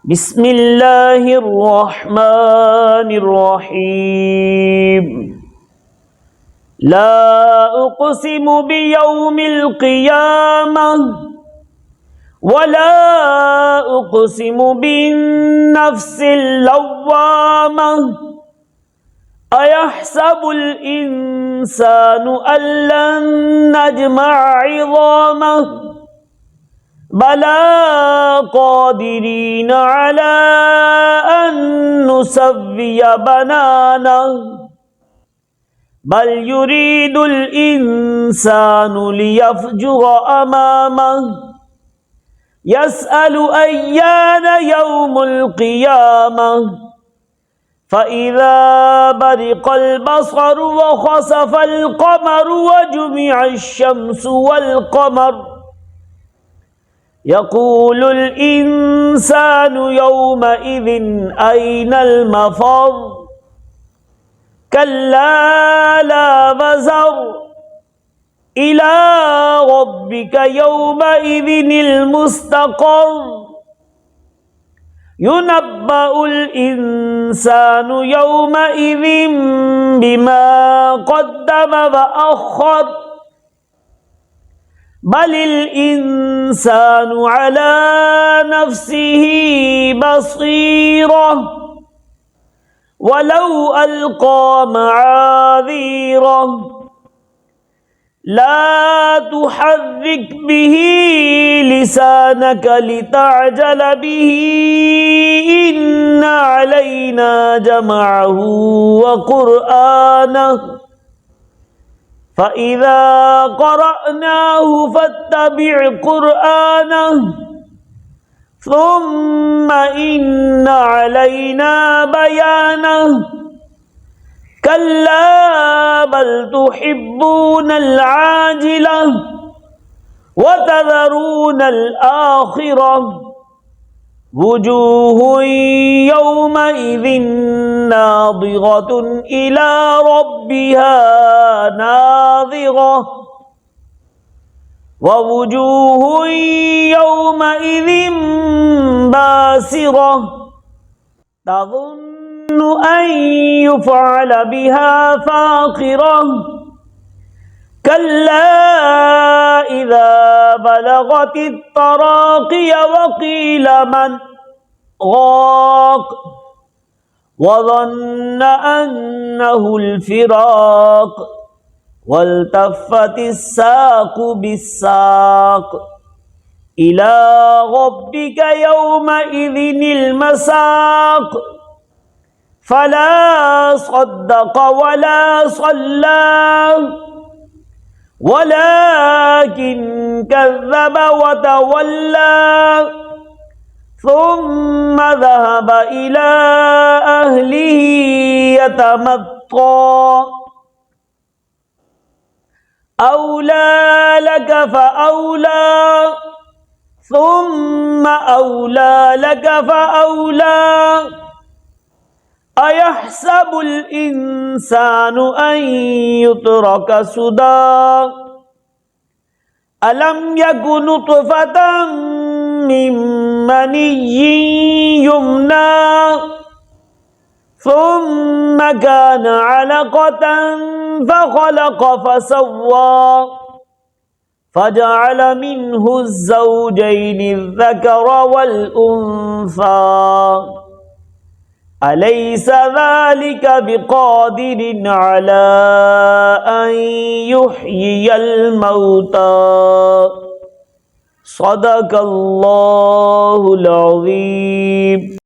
بسم الله الرحمن الرحيم لا أقسم بيوم القيامة ولا أقسم بالنفس اللوامة أيحسب الإنسان أن لن نجمع عظامه بلى قادرين على أن نسوي بنانه بل يريد الإنسان ليفجر أمامه يسأل أيان يوم القيامة فإذا برق البصر وخسف القمر وجمع الشمس والقمر يقول الإنسان يومئذ أين المفر كلا لا وزر إلى ربك يومئذ المستقر ينبأ الإنسان يومئذ بما قدم وأخر بل الإنسان على نفسه بصيرة ولو ألقى معاذيره لا تحرك به لسانك لتعجل به إن علينا جمعه وقرآنه فإذا قرأناه فاتبع قرآنه ثم إن علينا بيانه كلا بل تحبون العاجلة وتذرون الآخرة وجوه يومئذ ناظرة إلى ربها ناظرة ووجوه يومئذ باسرة تظن أن يفعل بها فاقرة كلا إذا بلغت التراقي وقيل من راق وظن أنه الفراق والتفت الساق بالساق إلى ربك يومئذ المساق فلا صدق ولا صلى ولكن كذب وتولى ثم ذهب إلى أهله يتمطى أولى لك فأولى ثم أولى لك فأولى أيحسب الإنسان أن يترك سدى ألم يك نطفة من مني يمنى ثم كان علقة فخلق فسوى فجعل منه الزوجين الذكر والأنثى أليس ذلك بقادر على أن يحيي الموتى صدق الله العظيم.